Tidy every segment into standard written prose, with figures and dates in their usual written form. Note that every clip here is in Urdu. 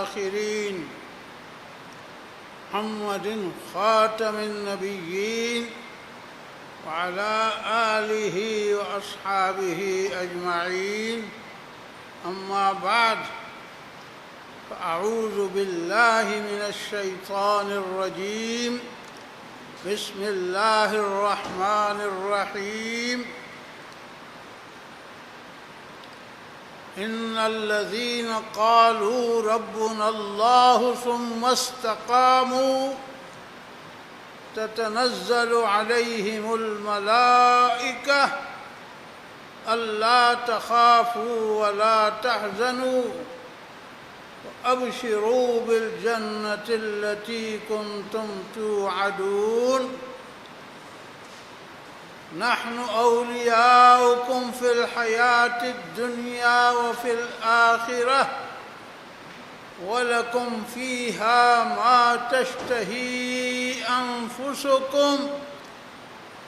الآخرين محمد خاتم النبيين وعلى آله وأصحابه أجمعين. أما بعد، فأعوذ بالله من الشيطان الرجيم. بسم الله الرحمن الرحيم. إن الذين قالوا ربنا الله ثم استقاموا تتنزل عليهم الملائكة ألا تخافوا ولا تحزنوا وأبشروا بالجنة التي كنتم توعدون. نحن أولياؤكم في الحياة الدنيا وفي الآخرة ولكم فيها ما تشتهي أنفسكم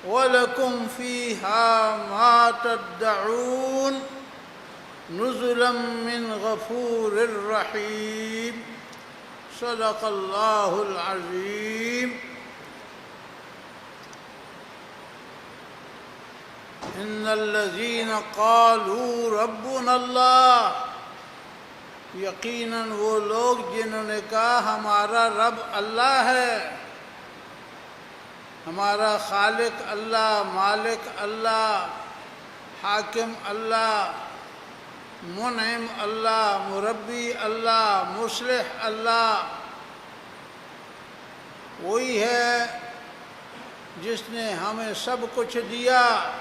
ولكم فيها ما تدعون نزلا من غفور رحيم. صدق الله العظيم. إن الذين قالوا ربنا اللہ، یقیناً وہ لوگ جنہوں نے کہا ہمارا رب اللہ ہے، ہمارا خالق اللہ، مالک اللہ، حاکم اللہ، منعم اللہ، مربی اللہ، مصلح اللہ، وہی ہے جس نے ہمیں سب کچھ دیا،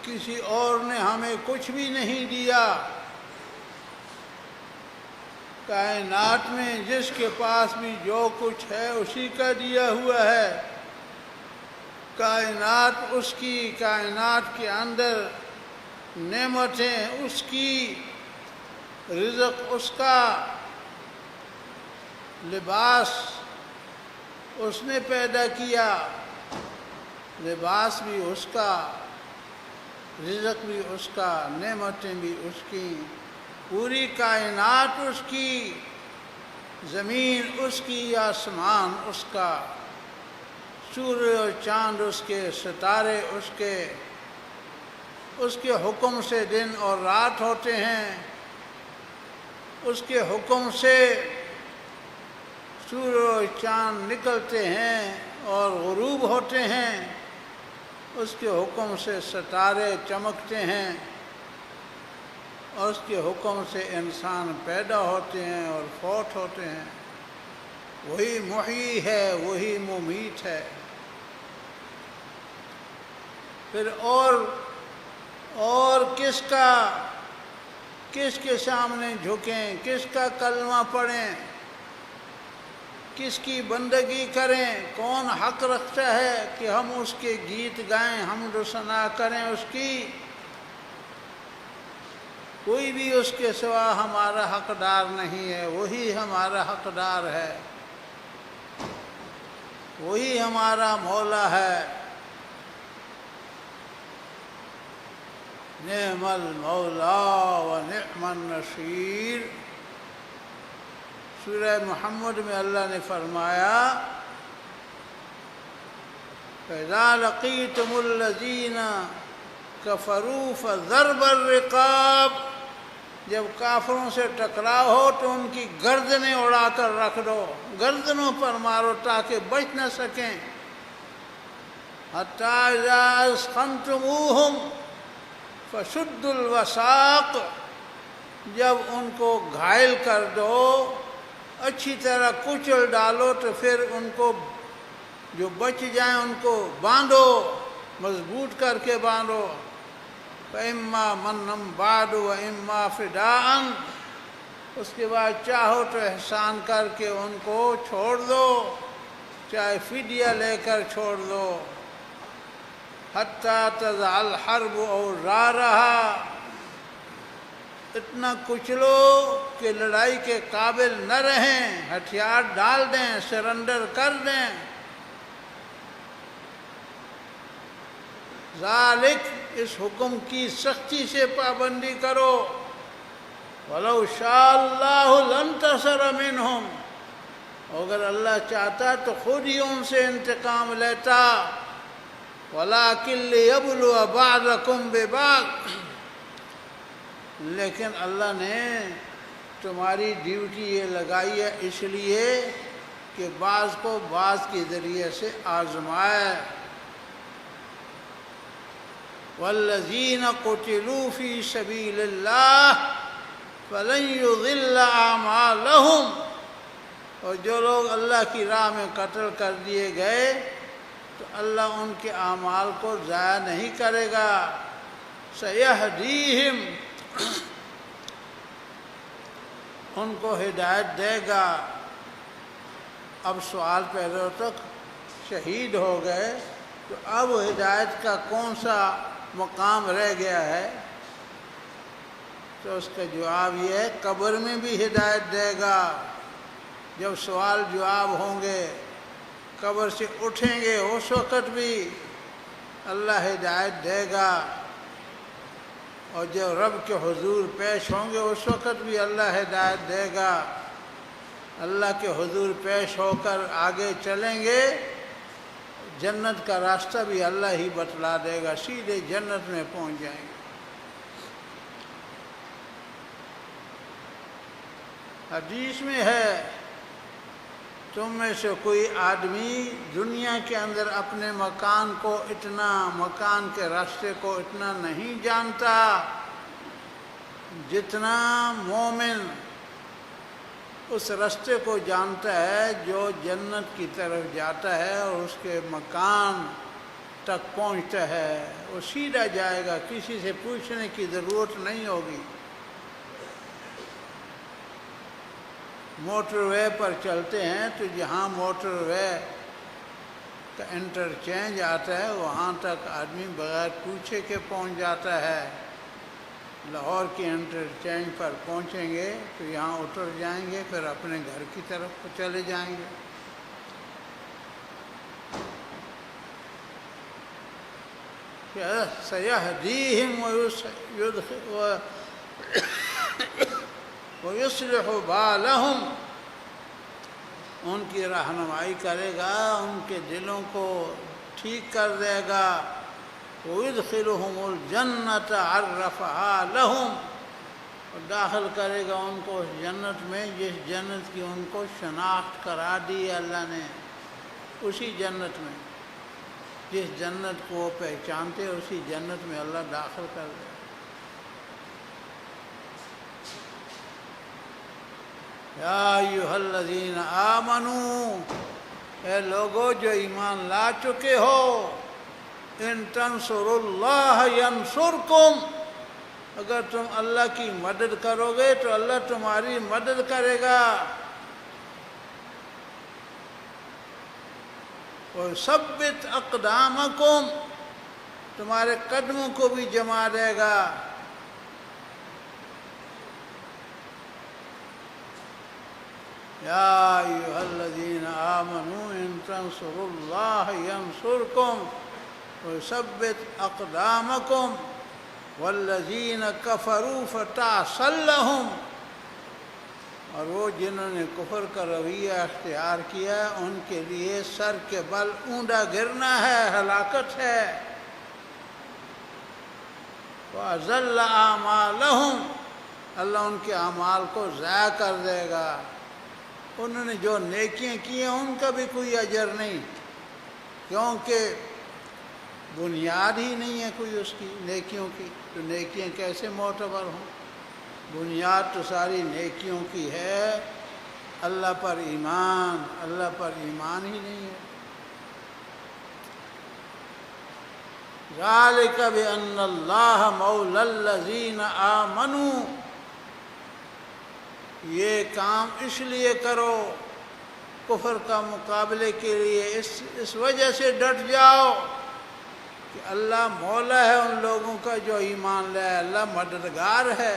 کسی اور نے ہمیں کچھ بھی نہیں دیا۔ کائنات میں جس کے پاس بھی جو کچھ ہے اسی کا دیا ہوا ہے۔ کائنات اس کی، کائنات کے اندر نعمتیں اس کی، رزق اس کا، لباس اس نے پیدا کیا، لباس بھی اس کا، رزق بھی اس کا، نعمتیں بھی اس کی، پوری کائنات اس کی، زمین اس کی، آسمان اس کا، سورج اور چاند اس کے، ستارے اس کے حکم سے دن اور رات ہوتے ہیں، اس کے حکم سے سورج اور چاند نکلتے ہیں اور غروب ہوتے ہیں، اس کے حکم سے ستارے چمکتے ہیں، اور اس کے حکم سے انسان پیدا ہوتے ہیں اور فوت ہوتے ہیں۔ وہی محیی ہے، وہی ممیت ہے۔ پھر اور کس کے سامنے جھکیں، کس کا کلمہ پڑھیں، کس کی بندگی کریں؟ کون حق رکھتا ہے کہ ہم اس کے گیت گائیں، حمد و ثنا کریں اس کی؟ کوئی بھی اس کے سوا ہمارا حقدار نہیں ہے، وہی ہمارا حقدار ہے، وہی ہمارا مولا ہے۔ نعم المولا و نعم النصیر۔ سورہ محمد میں اللہ نے فرمایا فَإِذَا لَقِيتُمُ الَّذِينَ كَفَرُوا فَضَرْبَ الرِّقَابِ، جب کافروں سے ٹکراؤ ہو تو ان کی گردنیں اڑا کر رکھ دو، گردنوں پر مارو تاکہ بچ نہ سکیں۔ حَتَّى إِذَا أَثْخَنْتُمُوهُمْ فَشُدُّوا الْوَثَاقَ، جب ان کو گھائل کر دو، اچھی طرح کچل ڈالو، تو پھر ان کو جو بچ جائیں ان کو باندھو، مضبوط کر کے باندھو۔ فَإِمَّا مَنًّا بَعْدُ وَإِمَّا فِدَاءً، اس کے بعد چاہو تو احسان کر کے ان کو چھوڑ دو، چاہے فدیہ لے کر چھوڑ دو۔ حَتَّى تَضَعَ الْحَرْبُ أَوْزَارَهَا، اتنا کچلو کہ لڑائی کے قابل نہ رہیں، ہتھیار ڈال دیں، سرنڈر کر دیں۔ ذالک، اس حکم کی سختی سے پابندی کرو۔ وَلَوْ شَاءَ اللَّهُ لَانتَصَرَ مِنْهُمْ، اگر اللہ چاہتا تو خود ہی ان سے انتقام لیتا. وَلَٰكِن لِّيَبْلُوَ بَعْضَكُم بِبَعْضٍ، لیکن اللہ نے تمہاری ڈیوٹی یہ لگائی ہے اس لیے کہ بعض کو بعض کے ذریعے سے آزمائے. وَالَّذِينَ قُتِلُوا فِي سَبِيلِ اللَّهِ فَلَن يُضِلَّ أَعْمَالَهُمْ، اور جو لوگ اللہ کی راہ میں قتل کر دیے گئے تو اللہ ان کے اعمال کو ضائع نہیں کرے گا. سَيَهْدِيهِمْ، ان کو ہدایت دے گا. اب سوال پیدا ہوتا شہید ہو گئے تو اب ہدایت کا کون سا مقام رہ گیا ہے؟ تو اس کا جواب یہ ہے قبر میں بھی ہدایت دے گا. جب سوال جواب ہوں گے، قبر سے اٹھیں گے، اس وقت بھی اللہ ہدایت دے گا. اور جب رب کے حضور پیش ہوں گے اس وقت بھی اللہ ہدایت دے گا. اللہ کے حضور پیش ہو کر آگے چلیں گے، جنت کا راستہ بھی اللہ ہی بتلا دے گا، سیدھے جنت میں پہنچ جائیں گے. حدیث میں ہے تم میں سے کوئی آدمی دنیا کے اندر اپنے مکان کے راستے کو اتنا نہیں جانتا جتنا مومن اس راستے کو جانتا ہے جو جنت کی طرف جاتا ہے اور اس کے مکان تک پہنچتا ہے. وہ سیدھا جائے گا، کسی سے پوچھنے کی ضرورت نہیں ہوگی. موٹر وے پر چلتے ہیں تو جہاں موٹر وے کا انٹرچینج آتا ہے وہاں تک آدمی بغیر پوچھے کے پہنچ جاتا ہے. لاہور کے انٹرچینج پر پہنچیں گے تو یہاں اتر جائیں گے، پھر اپنے گھر کی طرف چلے جائیں گے. سَيَهْدِيهِمْ وَيُصْلِحُ بَالَهُمْ، ان کی رہنمائی کرے گا، ان کے دلوں کو ٹھیک کر دے گا. وَيُدْخِلُهُمُ الْجَنَّةَ عَرَّفَهَا لَهُمْ، اور داخل کرے گا ان کو اس جنت میں جس جنت کی ان کو شناخت کرا دی اللہ نے. اسی جنت میں جس جنت کو وہ پہچانتے اسی جنت میں اللہ داخل کر دے. یا ایھا الذین آمنو، اے لوگو جو ایمان لا چکے ہو، ان تنصروا اللہ ینصرکم، اگر تم اللہ کی مدد کرو گے تو اللہ تمہاری مدد کرے گا. وَيُثَبِّتْ أَقْدَامَكُمْ، تمہارے قدموں کو بھی جما دے گا. یا ایھا الذین آمنوا ان تنصروا اللہ ینصرکم وَيُثَبِّتْ أَقْدَامَكُمْ وَالَّذِينَ كَفَرُوا فَتَعْسًا لَهُمْ، اور وہ جنہوں نے کفر کا رویہ اختیار کیا ان کے لیے سر کے بل اونڈا گرنا ہے، ہلاکت ہے. وَأَضَلَّ أَعْمَالَهُمْ، اللہ ان کے اعمال کو ضائع کر دے گا. انہوں نے جو نیکیاں کی ہیں ان کا بھی کوئی اجر نہیں، کیونکہ بنیاد ہی نہیں ہے کوئی اس کی نیکیوں کی، تو نیکیاں کیسے معتبر ہوں؟ بنیاد تو ساری نیکیوں کی ہے اللہ پر ایمان، اللہ پر ایمان ہی نہیں ہے. ذَلِكَ بِأَنَّ اللَّهَ مَوْلَى الَّذِينَ آمَنُوا، یہ کام اس لیے کرو کفر کا مقابلے کے لیے، اس وجہ سے ڈٹ جاؤ کہ اللہ مولا ہے ان لوگوں کا جو ایمان لائے، اللہ مددگار ہے.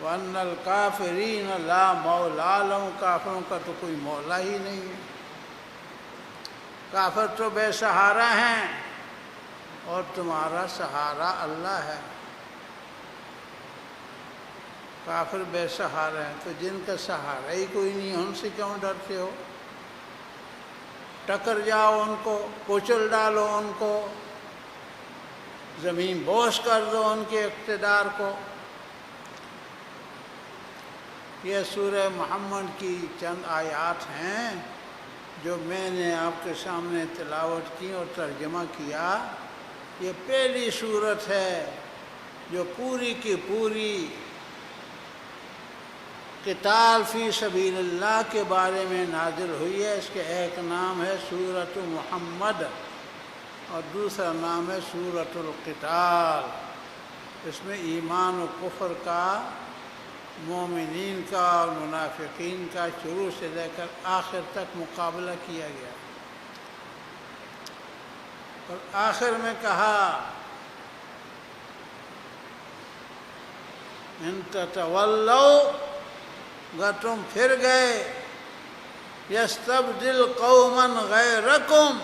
وَأَنَّ الْكَافِرِينَ لَا مَوْلَىٰ لَهُمْ، کافروں کا تو کوئی مولا ہی نہیں ہے. کافر تو بے سہارا ہیں اور تمہارا سہارا اللہ ہے. کافر بے سہارا ہیں، تو جن کا سہارا ہی کوئی نہیں ان سے کیوں ڈرتے ہو؟ ٹکر جاؤ ان کو، کچل ڈالو ان کو، زمین بوس کر دو ان کے اقتدار کو۔ یہ سورہ محمد کی چند آیات ہیں جو میں نے آپ کے سامنے تلاوت کی اور ترجمہ کیا۔ یہ پہلی سورت ہے جو پوری کی پوری قتال فی سبیل اللہ کے بارے میں نازل ہوئی ہے۔ اس کے ایک نام ہے سورۃ محمد اور دوسرا نام ہے سورۃ القتال۔ اس میں ایمان و کفر کا، مومنین کا اور منافقین کا شروع سے لے کر آخر تک مقابلہ کیا گیا، اور آخر میں کہا ان تتولوا، اگر تم پھر گئے، یستبدل قوما غیرکم،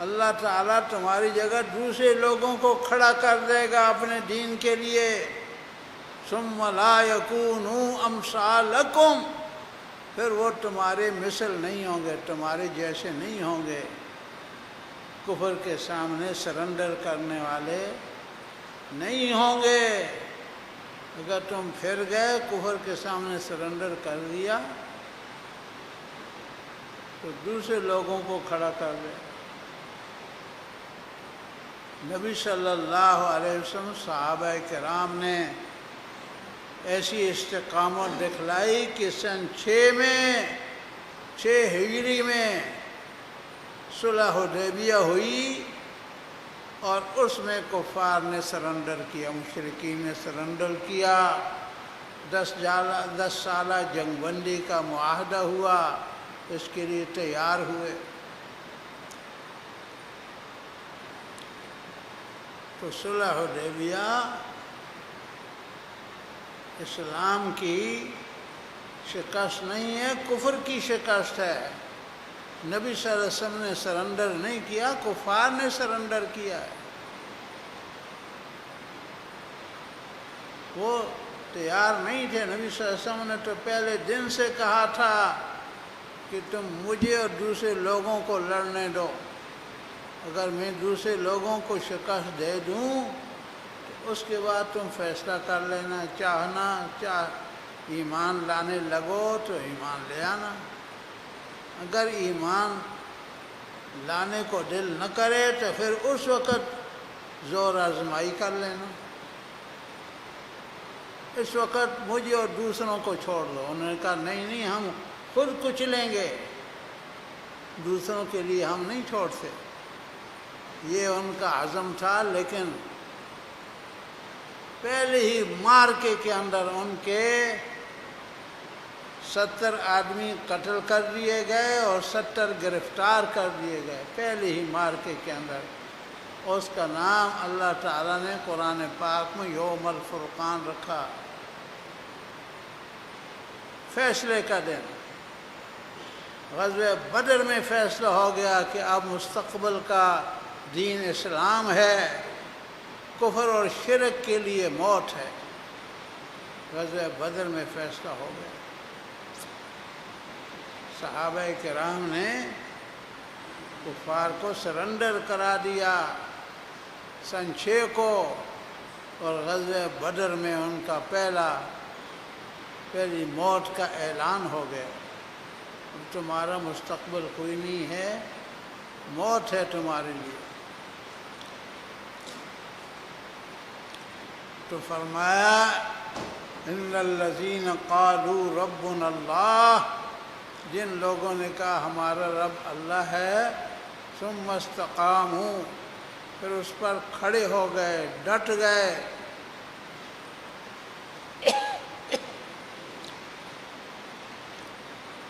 اللہ تعالیٰ تمہاری جگہ دوسرے لوگوں کو کھڑا کر دے گا اپنے دین کے لیے۔ ثم لا یکونوا امثالکم، پھر وہ تمہارے مثل نہیں ہوں گے، تمہارے جیسے نہیں ہوں گے، کفر کے سامنے سرنڈر کرنے والے نہیں ہوں گے۔ اگر تم پھر گئے، کفر کے سامنے سرنڈر کر دیا، تو دوسرے لوگوں کو کھڑا کر دے۔ نبی صلی اللہ علیہ وسلم، صحابہ کرام نے ایسی استقامت دکھلائی کہ سن 6 ہجری میں صلح حدیبیہ ہوئی، اور اس میں کفار نے سرنڈر کیا، مشرکین نے سرنڈر کیا۔ 10 سالہ جنگ بندی کا معاہدہ ہوا، اس کے لیے تیار ہوئے۔ تو صلح حدیبیہ اسلام کی شکست نہیں ہے، کفر کی شکست ہے۔ نبی صلی اللہ علیہ وسلم نے سرنڈر نہیں کیا، کفار نے سرنڈر کیا ہے۔ وہ تیار نہیں تھے۔ نبی صلی اللہ علیہ وسلم نے تو پہلے دن سے کہا تھا کہ تم مجھے اور دوسرے لوگوں کو لڑنے دو، اگر میں دوسرے لوگوں کو شکست دے دوں تو اس کے بعد تم فیصلہ کر لینا، چاہ ایمان لانے لگو تو ایمان لے آنا، اگر ایمان لانے کو دل نہ کرے تو پھر اس وقت زور آزمائی کر لینا، اس وقت مجھے اور دوسروں کو چھوڑ دو۔ انہوں نے کہا نہیں، ہم خود کچلیں گے، دوسروں کے لیے ہم نہیں چھوڑتے۔ یہ ان کا عزم تھا، لیکن پہلے ہی مارکے کے اندر ان کے 70 آدمی قتل کر دیے گئے اور 70 گرفتار کر دیے گئے، پہلے ہی مارکے کے اندر۔ اس کا نام اللہ تعالیٰ نے قرآن پاک میں یوم الفرقان رکھا، فیصلے کا دن۔ غزوہ بدر میں فیصلہ ہو گیا کہ اب مستقبل کا دین اسلام ہے، کفر اور شرک کے لیے موت ہے۔ غزوہ بدر میں فیصلہ ہو گیا، صحابہ کرام نے کفار کو سرنڈر کرا دیا سن 6 کو، اور غزوہ بدر میں ان کا پہلی موت کا اعلان ہو گیا۔ تمہارا مستقبل کوئی نہیں ہے، موت ہے تمہارے لیے۔ تو فرمایا ان الذین قالوا ربنا اللہ، جن لوگوں نے کہا ہمارا رب اللہ ہے، ثم استقاموا، پھر اس پر کھڑے ہو گئے، ڈٹ گئے،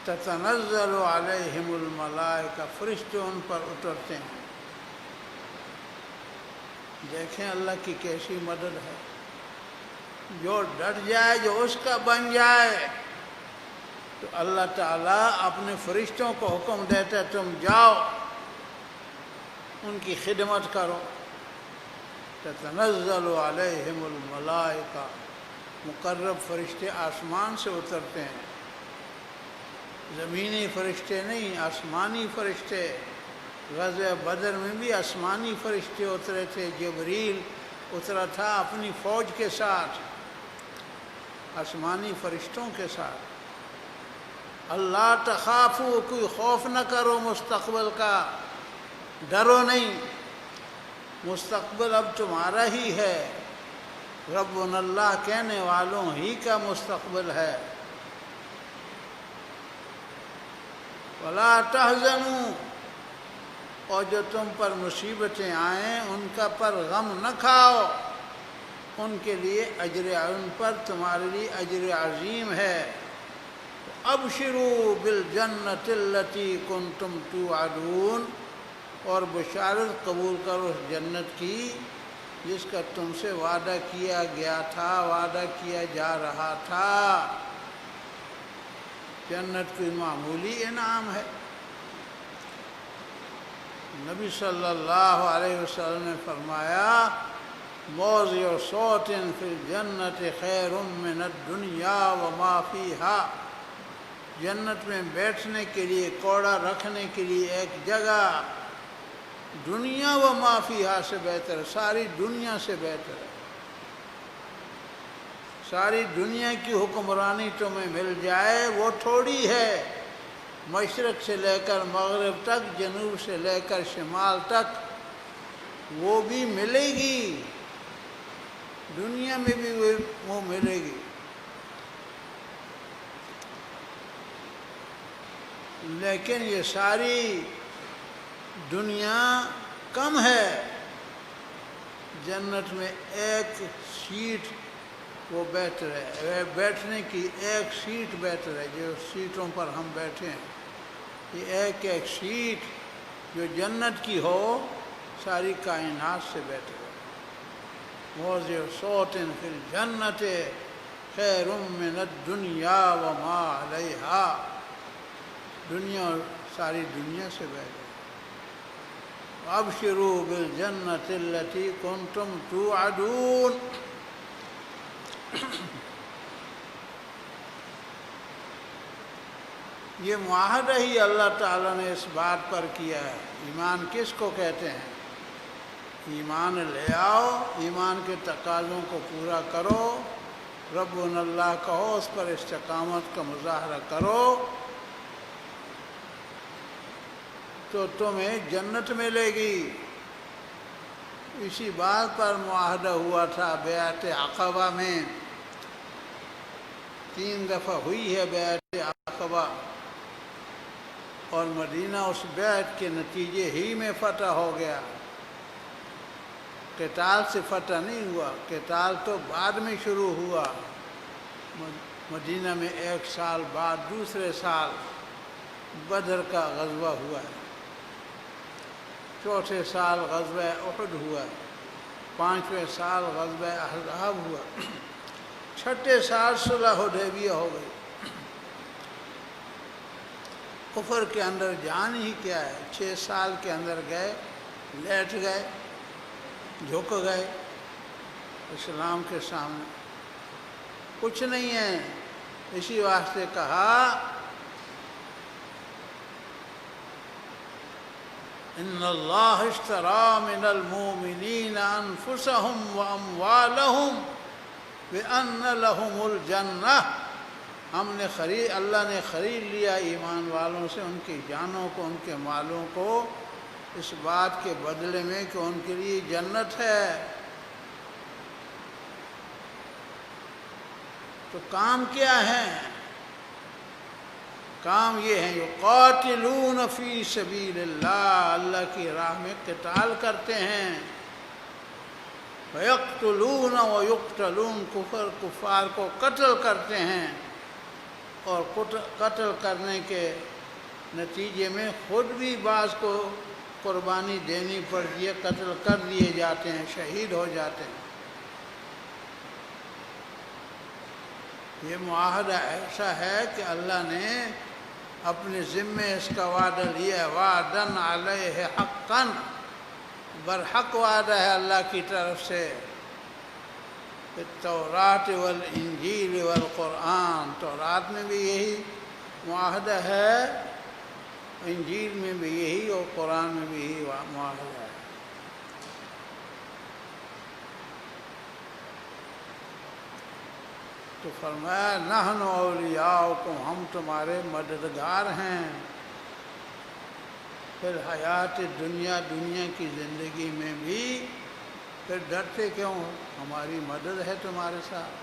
تتنزل علیہم الملائکہ، فرشتے ان پر اترتے ہیں۔ دیکھیں اللہ کی کیسی مدد ہے، جو ڈٹ جائے، جو اس کا بن جائے، تو اللہ تعالیٰ اپنے فرشتوں کو حکم دیتا ہے تم جاؤ ان کی خدمت کرو۔ تتنزل علیہم الملائکہ، مقرب فرشتے آسمان سے اترتے ہیں، زمینی فرشتے نہیں، آسمانی فرشتے۔ غزوہ بدر میں بھی آسمانی فرشتے اترے تھے، جبریل اترا تھا اپنی فوج کے ساتھ، آسمانی فرشتوں کے ساتھ۔ اللہ تخافوا، کوئی خوف نہ کرو مستقبل کا، ڈرو نہیں، مستقبل اب تمہارا ہی ہے، ربنا اللہ کہنے والوں ہی کا مستقبل ہے۔ ولا تحزنوا، اور جو تم پر مصیبتیں آئیں ان کا پر غم نہ کھاؤ، ان کے لیے ان پر تمہارے لیے اجر عظیم ہے۔ ابشروا بالجنۃ التی کنتم توعدون، اور بشارت قبول کرو اس جنت کی جس کا تم سے وعدہ کیا گیا تھا، وعدہ کیا جا رہا تھا۔ جنت کوئی معمولی انعام ہے؟ نبی صلی اللہ علیہ وسلم نے فرمایا موضع صوت فی الجنت خیر من الدنیا وما فیہا، جنت میں بیٹھنے کے لیے، کوڑا رکھنے کے لیے ایک جگہ دنیا و ما فیہا سے بہتر ہے، ساری دنیا سے بہتر ہے۔ ساری دنیا کی حکمرانی تمہیں مل جائے وہ تھوڑی ہے، مشرق سے لے کر مغرب تک، جنوب سے لے کر شمال تک، وہ بھی ملے گی، دنیا میں بھی وہ ملے گی، لیکن یہ ساری دنیا کم ہے۔ جنت میں ایک سیٹ وہ بہتر ہے، بیٹھنے کی ایک سیٹ بہتر ہے، جو سیٹوں پر ہم بیٹھے ہیں، یہ ایک سیٹ جو جنت کی ہو ساری کائنات سے بہتر ہے۔ موضع صوت فی الجنت خیر من الدنیا وما علیہا، دنیا ساری دنیا سے بہتر ہے۔ ابشروا بالجنۃ التی کنتم توعدون۔ یہ معاہدہ ہی اللہ تعالیٰ نے اس بات پر کیا ہے۔ ایمان کس کو کہتے ہیں؟ ایمان لے آؤ، ایمان کے تقاضوں کو پورا کرو، ربنا اللہ کہو، اس پر استقامت کا مظاہرہ کرو تو تمہیں جنت ملے گی۔ اسی بات پر معاہدہ ہوا تھا بیعت عقبہ میں، 3 دفعہ ہوئی ہے بیعت عقبہ، اور مدینہ اس بیعت کے نتیجے ہی میں فتح ہو گیا، قتال سے فتح نہیں ہوا، قتال تو بعد میں شروع ہوا۔ مدینہ میں 1 سال بعد دوسرے سال بدر کا غزوہ ہوا ہے، چوتھے سال غزوہ احد ہوا، 5ویں سال غزوہ احزاب ہوا، 6ٹھے سال صلح حدیبیہ ہو گئی۔ کفر کے اندر جان ہی کیا ہے، 6 سال کے اندر گئے، لیٹ گئے، جھک گئے اسلام کے سامنے، کچھ نہیں ہے۔ اسی واسطے کہا ان اللہ اشتری من المؤمنین انفسهم واموالهم بان لهم الجنہ، اللہ نے خرید لیا ایمان والوں سے ان کی جانوں کو، ان کے مالوں کو، اس بات کے بدلے میں کہ ان کے لیے جنت ہے۔ تو کام کیا ہے؟ کام یہ ہے یقاتلون فی سبیل اللہ، اللہ کی راہ میں قتال کرتے ہیں، ویقتلون ویقتلون، کفار کو قتل کرتے ہیں، اور قتل کرنے کے نتیجے میں خود بھی بعض کو قربانی دینی پڑتی ہے، قتل کر دیے جاتے ہیں، شہید ہو جاتے ہیں۔ یہ معاہدہ ایسا ہے کہ اللہ نے اپنے ذمے اس کا وعدہ لیا ہے، وعدن علیہ حقاً، برحق وعدہ ہے اللہ کی طرف سے، التورات والانجیل والقرآن، تورات میں بھی یہی معاہدہ ہے، انجیل میں بھی یہی اور قرآن میں بھی یہی معاہدہ ہے۔ تو فرمایا نحن اولیاؤکم، ہم تمہارے مددگار ہیں، پھر حیات دنیا، دنیا کی زندگی میں بھی، پھر ڈرتے کیوں ہو؟ ہماری مدد ہے تمہارے ساتھ،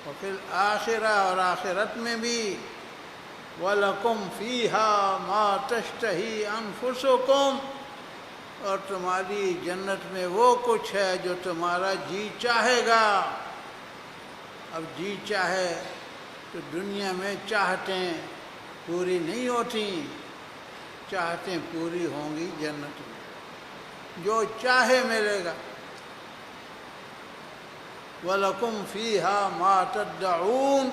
اور پھر آخرہ، اور آخرت میں بھی وَلَكُمْ فِيهَا مَا تَشْتَهِي أَنفُسُكُمْ، اور تمہاری جنت میں وہ کچھ ہے جو تمہارا جی چاہے گا۔ اب جی چاہے تو دنیا میں چاہتیں پوری نہیں ہوتی، چاہتیں پوری ہوں گی جنت میں، جو چاہے ملے گا۔ وَلَكُمْ فِيهَا مَا تَدَّعُونَ،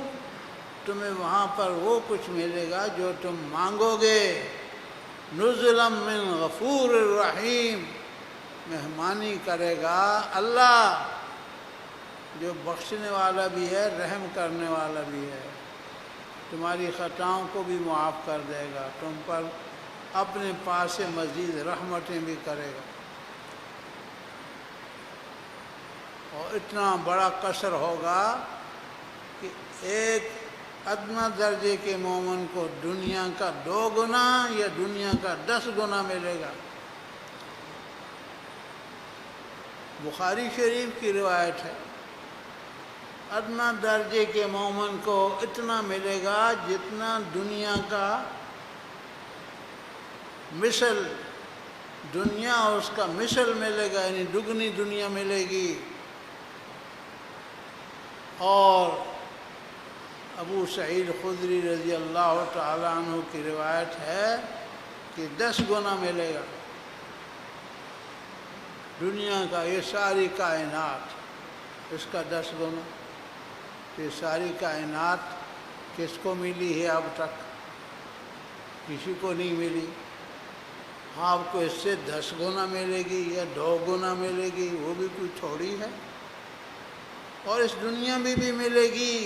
تمہیں وہاں پر وہ کچھ ملے گا جو تم مانگو گے۔ نُزُلًا مِّن غَفُورٍ رَّحِيمٍ، مہمانی کرے گا اللہ جو بخشنے والا بھی ہے، رحم کرنے والا بھی ہے، تمہاری خطاؤں کو بھی معاف کر دے گا، تم پر اپنے پاس سے مزید رحمتیں بھی کرے گا۔ اور اتنا بڑا قصر ہوگا کہ ایک ادنیٰ درجے کے مومن کو دنیا کا 2 گنا یا دنیا کا 10 گنا ملے گا۔ بخاری شریف کی روایت ہے، ادنیٰ درجے کے مومن کو اتنا ملے گا جتنا دنیا کا مثل، دنیا اس کا مثل ملے گا، یعنی دگنی دنیا ملے گی۔ اور ابو سعید خدری رضی اللہ تعالیٰ عنہ کی روایت ہے کہ 10 گنا ملے گا دنیا کا، یہ ساری کائنات، اس کا 10 گنا۔ یہ ساری کائنات کس کو ملی ہے اب تک؟ کسی کو نہیں ملی۔ آپ کو اس سے 10 گنا ملے گی یا 2 گنا ملے گی، وہ بھی کوئی تھوڑی ہے، اور اس دنیا میں بھی ملے گی۔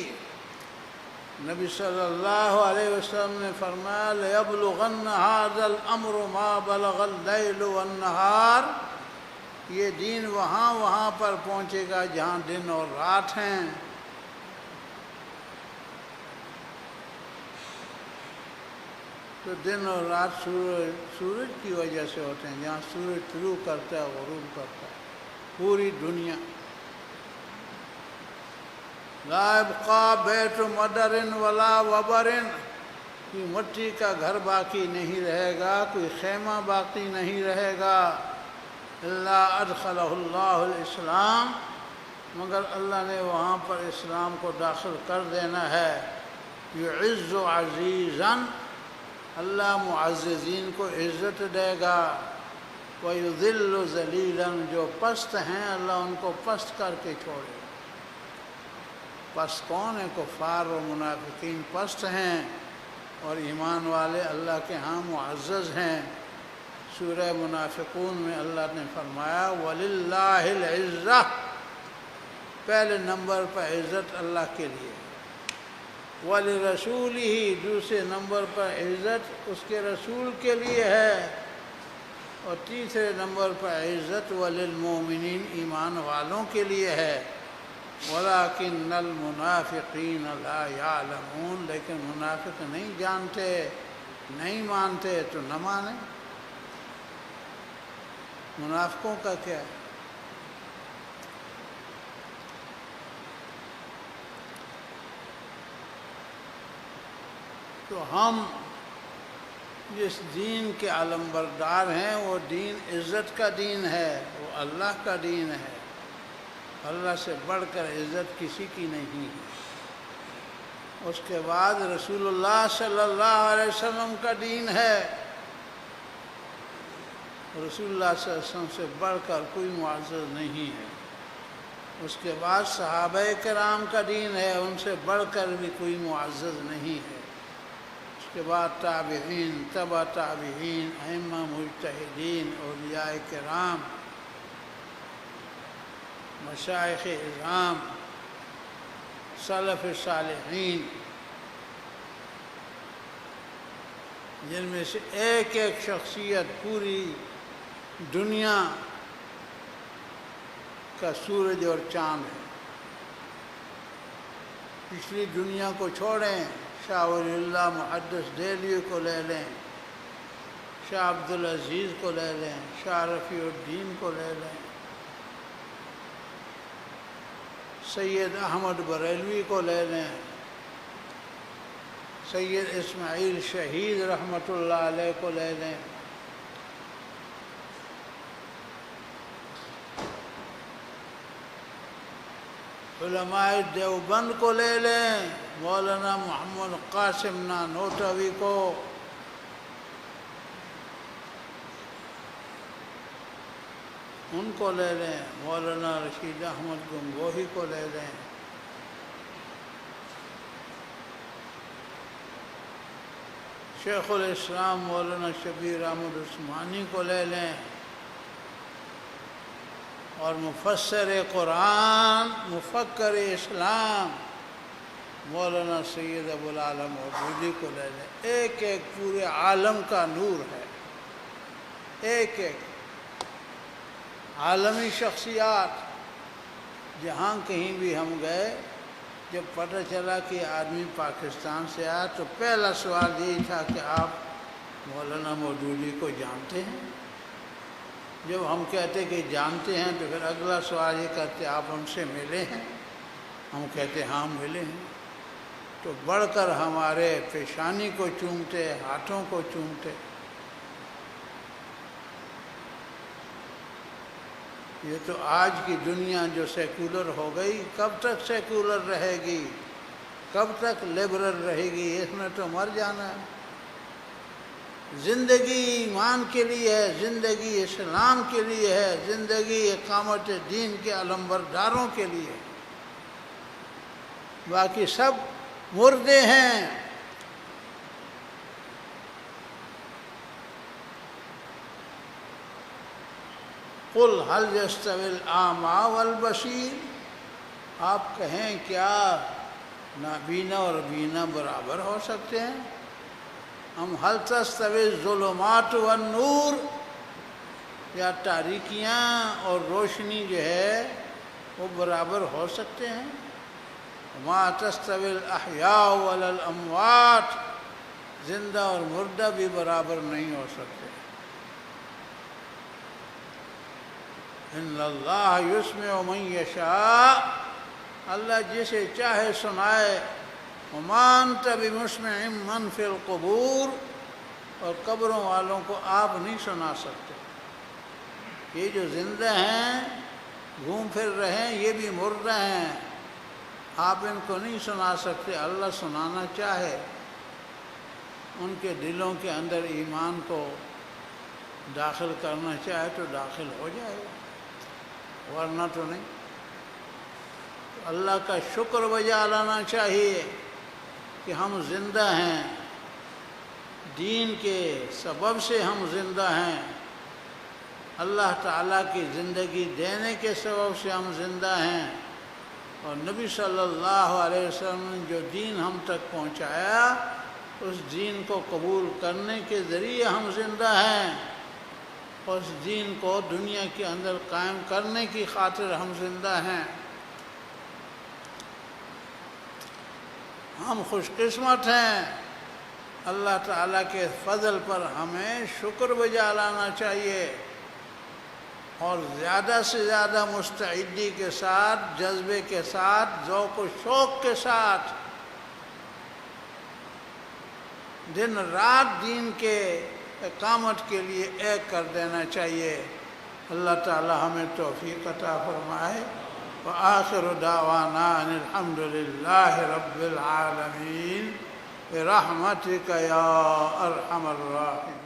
نبی صلی اللہ علیہ وسلم نے فرمایا لَيَبْلُغَنَّ هَذَا الْأَمْرُ مَا بَلَغَ اللَّيْلُ وَالنَّهَارُ، یہ دین وہاں پر پہنچے گا جہاں دن اور رات ہیں۔ تو دن اور رات سورج کی وجہ سے ہوتے ہیں، جہاں سورج طلوع کرتا ہے غروب کرتا ہے۔ پوری دنیا لا يبقى بیت مدر ولا وبر، کوئی مٹی کا گھر باقی نہیں رہے گا، کوئی خیمہ باقی نہیں رہے گا، الا ادخلہ اللہ الاسلام، مگر اللہ نے وہاں پر اسلام کو داخل کر دینا ہے۔ یعز عزیزا، اللہ معززین کو عزت دے گا، وَيُذِلُّ ذَلِيلًا، جو پست ہیں اللہ ان کو پست کر کے چھوڑے گا۔ پست کون ہے؟ کفار و منافقین پست ہیں، اور ایمان والے اللہ کے ہاں معزز ہیں۔ سورہ منافقون میں اللہ نے فرمایا وَلِلَّهِ الْعِزَّةُ، پہلے نمبر پر عزت اللہ کے لیے، وَلِرَسُولِهِ، دوسرے نمبر پر عزت اس کے رسول کے لیے ہے، اور تیسرے نمبر پر عزت وَلِلْمُؤْمِنِينَ، ایمان والوں کے لیے ہے۔ وَلَكِنَّ الْمُنَافِقِينَ لَا يَعْلَمُونَ، لیکن منافق نہیں جانتے، نہیں مانتے تو نہ مانیں۔ منافقوں کا کیا ہے؟ تو ہم جس دین کے علمبردار ہیں وہ دین عزت کا دین ہے، وہ اللہ کا دین ہے، اللہ سے بڑھ کر عزت کسی کی نہیں ہے۔ اس کے بعد رسول اللہ صلی اللہ علیہ وسلم کا دین ہے، رسول اللہ صلی اللہ علیہ وسلم سے بڑھ کر کوئی معزز نہیں ہے۔ اس کے بعد صحابہ کرام کا دین ہے، ان سے بڑھ کر بھی کوئی معزز نہیں ہے۔ اس کے بعد تابعین، تبع تابعین، ائمہ مجتہدین، اولیاء کرام، مشائخ اعظام، سلف صالحین، جن میں سے ایک ایک شخصیت پوری دنیا کا سورج اور چاند ہے۔ پچھلی دنیا کو چھوڑیں، شاہ ولی اللہ محدث دہلوی کو لے لیں، شاہ عبدالعزیز کو لے لیں، شاہ رفیع الدین کو لے لیں، سید احمد بریلوی کو لے لیں، سید اسماعیل شہید رحمۃ اللہ علیہ کو لے لیں، علماء دیوبند کو لے لیں، مولانا محمد قاسم نانوتوی کو، ان کو لے لیں، مولانا رشید احمد گنگوہی کو لے لیں، شیخ الاسلام مولانا شبیر احمد عثمانی کو لے لیں، اور مفسر قرآن مفکر اسلام مولانا سید ابوالعلا مودودی کو لے لیں۔ ایک ایک پورے عالم کا نور ہے، ایک ایک عالمی شخصیات۔ جہاں کہیں بھی ہم گئے، جب پتہ چلا کہ آدمی پاکستان سے آیا تو پہلا سوال یہی تھا کہ آپ مولانا مودودی کو جانتے ہیں؟ جب ہم کہتے کہ جانتے ہیں تو پھر اگلا سوال یہ کرتے آپ ان سے ملے ہیں؟ ہم کہتے ہاں ملے ہیں، تو بڑھ کر ہمارے پیشانی کو چومتے، ہاتھوں کو چومتے۔ یہ تو آج کی دنیا جو سیکولر ہو گئی، کب تک سیکولر رہے گی؟ کب تک لبرل رہے گی؟ اس میں تو مر جانا ہے۔ زندگی ایمان کے لیے ہے، زندگی اسلام کے لیے ہے، زندگی اقامت دین کے علمبرداروں کے لیے، باقی سب مردے ہیں۔ قُلْ هَلْ يَسْتَوِي الْأَعْمَى وَالْبَصِيرُ، آپ کہیں کیا نابینا اور بینا برابر ہو سکتے ہیں؟ ہم هَلْ تَسْتَوِي الظُّلُمَاتُ وَالنُّورُ، یا تاریکیاں اور روشنی جو ہے وہ برابر ہو سکتے ہیں؟ وَمَا تَسْتَوِي الْأَحْيَاءُ وَلَا الْأَمْوَاتُ، زندہ اور مردہ بھی برابر نہیں ہو سکتے۔ ان اللہ یسمع من یشاء، اللہ جسے چاہے سنائے۔ وما انت بمسمع من فی القبور، اور قبروں والوں کو آپ نہیں سنا سکتے۔ یہ جو زندہ ہیں گھوم پھر رہے ہیں، یہ بھی مردہ ہیں، آپ ان کو نہیں سنا سکتے۔ اللہ سنانا چاہے، ان کے دلوں کے اندر ایمان کو داخل کرنا چاہے تو داخل ہو جائے گا، ورنہ تو نہیں۔ تو اللہ کا شکر بجا لانا چاہیے کہ ہم زندہ ہیں، دین کے سبب سے ہم زندہ ہیں، اللہ تعالیٰ کی زندگی دینے کے سبب سے ہم زندہ ہیں، اور نبی صلی اللہ علیہ وسلم نے جو دین ہم تک پہنچایا اس دین کو قبول کرنے کے ذریعے ہم زندہ ہیں، اس دین کو دنیا کے اندر قائم کرنے کی خاطر ہم زندہ ہیں۔ ہم خوش قسمت ہیں، اللہ تعالیٰ کے فضل پر ہمیں شکر بجا لانا چاہیے، اور زیادہ سے زیادہ مستعدی کے ساتھ، جذبے کے ساتھ، ذوق و شوق کے ساتھ دن رات دین کے اقامت کے لیے ایک کر دینا چاہیے۔ اللہ تعالی ہمیں توفیق عطا فرمائے۔ وآخر دعوانا ان الحمد للہ رب العالمین برحمتک یا ارحم الراحمین۔